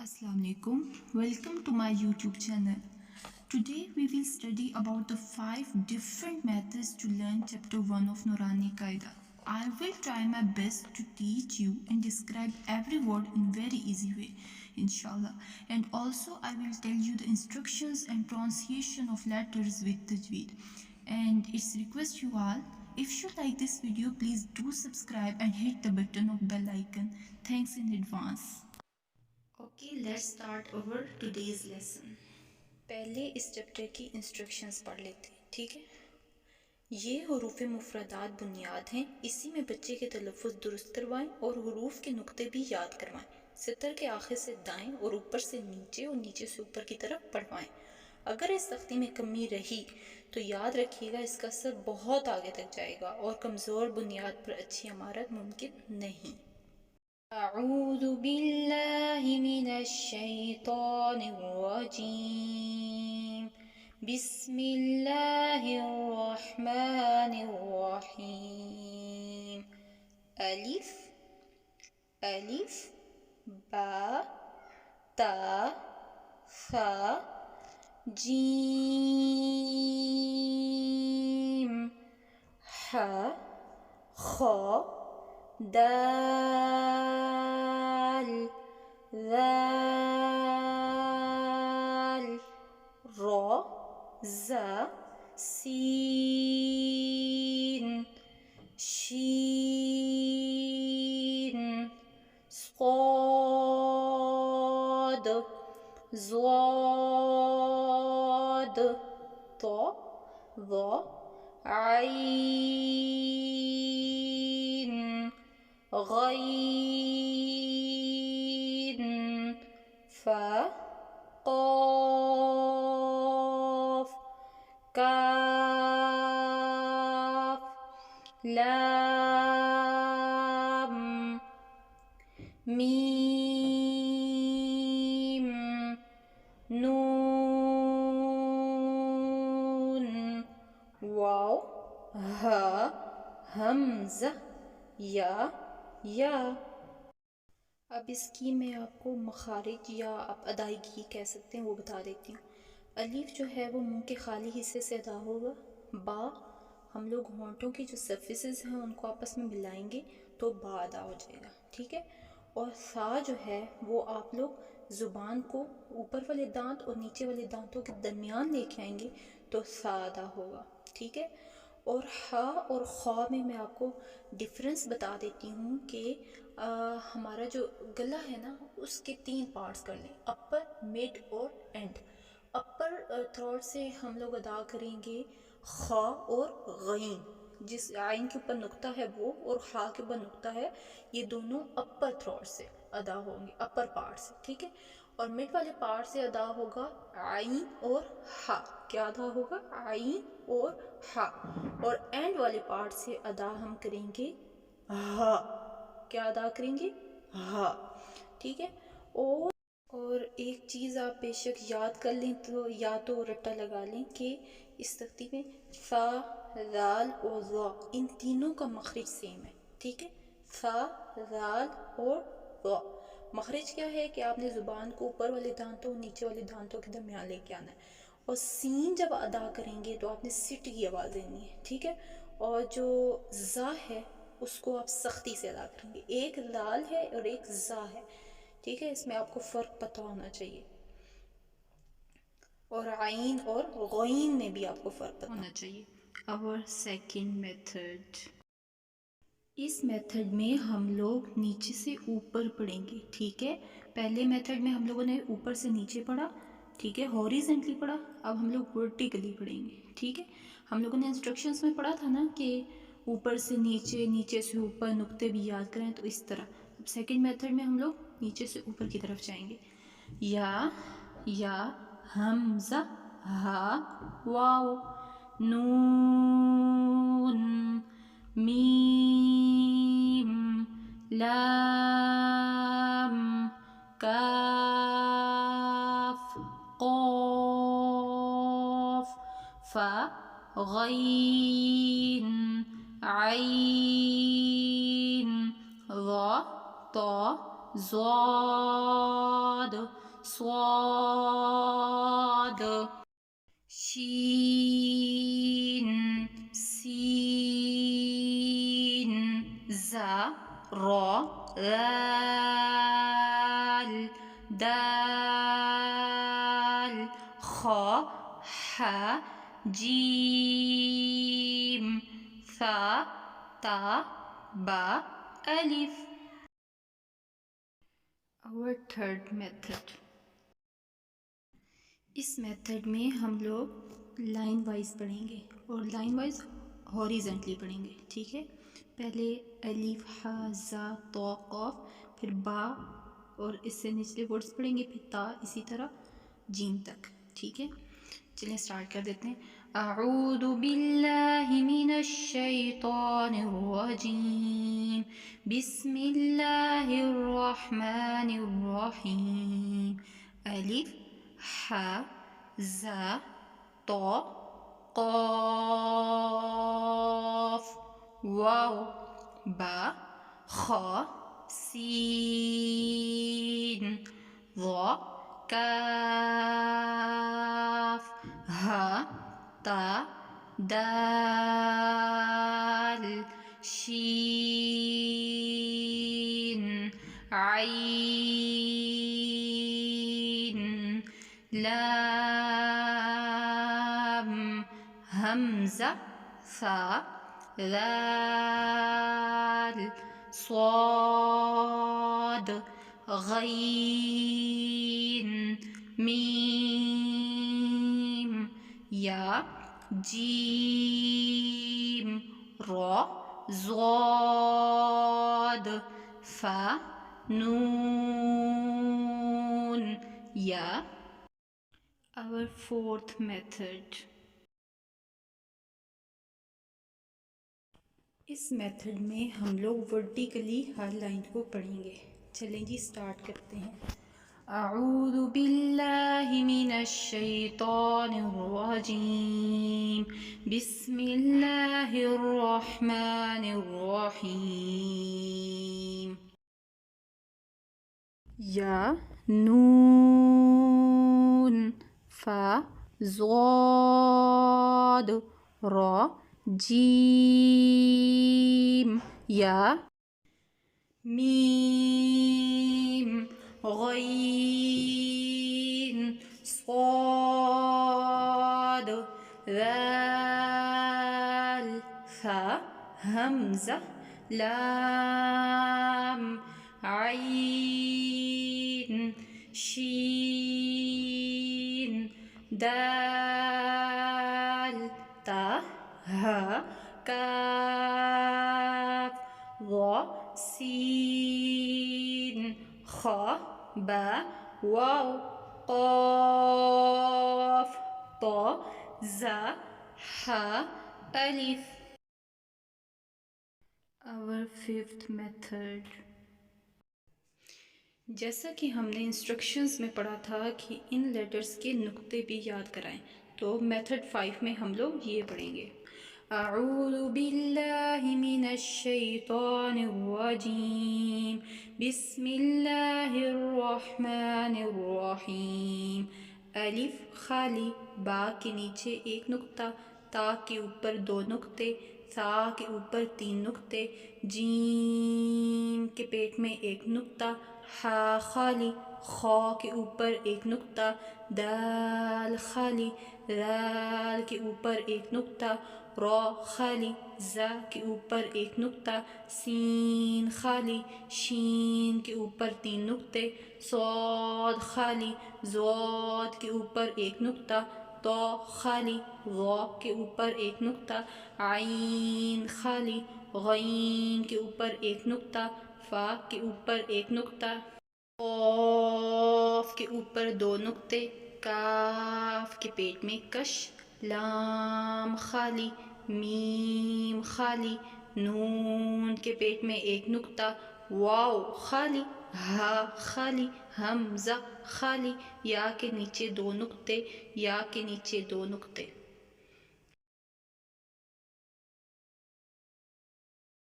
Assalamu alaikum. Welcome to my YouTube channel. Today we will study about the 5 different methods to learn chapter 1 of Nurani Qaida. I will try my best to teach you and describe every word in very easy way, inshallah. And also I will tell you the instructions and pronunciation of letters with tajweed. And it's request you all, if you like this video, please do subscribe and hit the button of bell icon. Thanks in advance. Okay, let's start our today's lesson. پہلے اس chapter کی instructions پڑھ لیتے ہیں، ٹھیک ہے؟ یہ حروف مفردات بنیاد ہیں، اسی میں بچے کے تلفظ درست کروائیں اور حروف کے نقطے بھی یاد کروائیں۔ سطر کے آخر سے دائیں اور اوپر سے نیچے اور نیچے سے اوپر کی طرف پڑھوائیں۔ اگر اس سختی میں کمی رہی تو یاد رکھیے گا اس کا اثر بہت آگے تک جائے گا اور کمزور بنیاد پر اچھی عمارت ممکن نہیں۔ اعوذ باللہ من الشیطان الرجیم، بسم اللہ الرحمن الرحیم۔ الف الف با تا ثا جیم ح خ دال ذال را زا سین شین صاد ضاد طا ظا عین غین فا قاف کاف لام میم نون واو ہا حمزہ یا۔ اب اس کی میں آپ کو مخارج یا آپ ادائیگی کہہ سکتے ہیں وہ بتا دیتی ہوں۔ الف جو ہے وہ منہ کے خالی حصے سے ادا ہوگا۔ با ہم لوگ ہونٹوں کی جو سرفیسز ہیں ان کو آپس میں ملائیں گے تو با ادا ہو جائے گا، ٹھیک ہے؟ اور ثا جو ہے وہ آپ لوگ زبان کو اوپر والے دانت اور نیچے والے دانتوں کے درمیان لے کے آئیں گے تو ثا ادا ہوگا، ٹھیک ہے؟ اور ہا اور خا میں آپ کو ڈفرنس بتا دیتی ہوں کہ ہمارا جو گلا ہے نا اس کے 3 پارٹس کر لیں، اپر مڈ اور اینڈ۔ اپر تھروٹ سے ہم لوگ ادا کریں گے خا اور غین، جس عین کے اوپر نقطہ ہے وہ اور خا کے اوپر نقطہ ہے، یہ دونوں اپر تھروٹ سے ادا ہوں گے، اپر پارٹ سے، ٹھیک ہے؟ اور مڈ والے پارٹ سے ادا ہوگا عین اور ہا، کیا ادا ہوگا؟ عین اور ہا۔ اور اینڈ والے پارٹ سے ادا ہم کریں گے ہا، کیا ادا کریں گے؟ ہا، ٹھیک ہے؟ اور ایک چیز آپ بے شک یاد کر لیں تو یا تو رٹا لگا لیں کہ اس تختی میں فا، ذال اور ذا ان تینوں کا مخرج سیم ہے، ٹھیک ہے؟ فا، ذال اور ذا مخرج کیا ہے کہ آپ نے زبان کو اوپر والے دانتوں اور نیچے والے دانتوں کے درمیان لے کے آنا ہے۔ اور سین جب ادا کریں گے تو آپ نے سٹ کی آواز دینی ہے، ٹھیک ہے؟ اور جو ذا ہے اس کو آپ سختی سے ادا کریں گے، ایک لال ہے اور ایک ذا ہے، ٹھیک ہے؟ اس میں آپ کو فرق پتہ ہونا چاہیے۔ اور عین اور غین میں بھی آپ کو فرق پتہ ہونا چاہیے۔ اور سیکنڈ میتھڈ، اس میتھڈ میں ہم لوگ نیچے سے اوپر پڑھیں گے، ٹھیک ہے؟ پہلے میتھڈ میں ہم لوگوں نے اوپر سے نیچے پڑھا، ٹھیک ہے؟ ہاریزنٹلی پڑھا، اب ہم لوگ ورٹیکلی پڑھیں گے، ٹھیک ہے؟ ہم لوگوں نے انسٹرکشنز میں پڑھا تھا نا کہ اوپر سے نیچے، نیچے سے اوپر نقطے بھی یاد کریں، تو اس طرح اب سیکنڈ میتھڈ میں ہم لوگ نیچے سے اوپر کی طرف جائیں گے۔ یا حمزہ ہا واو نون میم لام کاف قاف فا غین عین ظا طا ضاد صاد شين سين زا را ذال دال خا حا جيم ثا تا با الف. Our third method. اس میتھڈ میں ہم لوگ لائن وائز پڑھیں گے اور لائن وائز ہاریزنٹلی پڑھیں گے. ٹھیک ہے، پہلے الف ہا زا تو قاف، پھر با اور اس سے نچلے ورڈز پڑھیں گے، پھر تا، اسی طرح جیم تک. ٹھیک ہے، چلیں اسٹارٹ کر دیتے ہیں. اعوذ باللہ من الشیطان الرجیم، بسم اللہ الرحمن الرحیم. الف ہا زا تو قاف واو با خا سین ضا کاف ہا تا دال شین عین لام حمزہ ثا ذال صاد غین میم یا جیم را ضاد فا نون یا. Our fourth method. اس میتھڈ میں ہم لوگ ورٹیکلی ہر لائن کو پڑھیں گے. چلیں جی اسٹارٹ کرتے ہیں. اعوذ باللہ من الشیطان الرجیم، بسم اللہ الرحمن الرحیم. یا نون فا ضاد را جیم یا میم غین صاد ذال ثا حمزہ لام عین شین دال تا ہا کاف ضا سین خا با واو قاف طا زا حا الف. Our fifth method. جیسا کہ ہم نے انسٹرکشنز میں پڑھا تھا کہ ان لیٹرز کے نقطے بھی یاد کرائیں، تو میتھڈ 5 میں ہم لوگ یہ پڑھیں گے. اعوذ باللہ من الشیطان الرجیم، بسم اللہ الرحمن الرحیم. الف خالی، با کے نیچے ایک نقطہ، تا کے اوپر 2 نقطے، ثا کے اوپر 3 نقطے، جیم کے پیٹ میں 1 نقطہ، ہا خالی، خا کے اوپر 1 نقطہ، دال خالی، دال کے اوپر 1 نقطہ، را خالی، زا کے اوپر 1 نقطہ، سین خالی، شین کے اوپر 3 نقطے، صاد خالی، ضاد کے اوپر 1 نقطہ، طا خالی، ضا کے اوپر 1 نقطہ، عین خالی، غین کے اوپر 1 نقطہ، فا کے اوپر 1 نقطہ، قاف کے اوپر 2 نقطے، کاف کے پیٹ میں کش، لام خالی، میم خالی، نون کے پیٹ میں 1 نقطہ، واو خالی، ہا خالی، حمزہ خالی، یا کے نیچے 2 نقطے، یا کے نیچے 2 نقطے.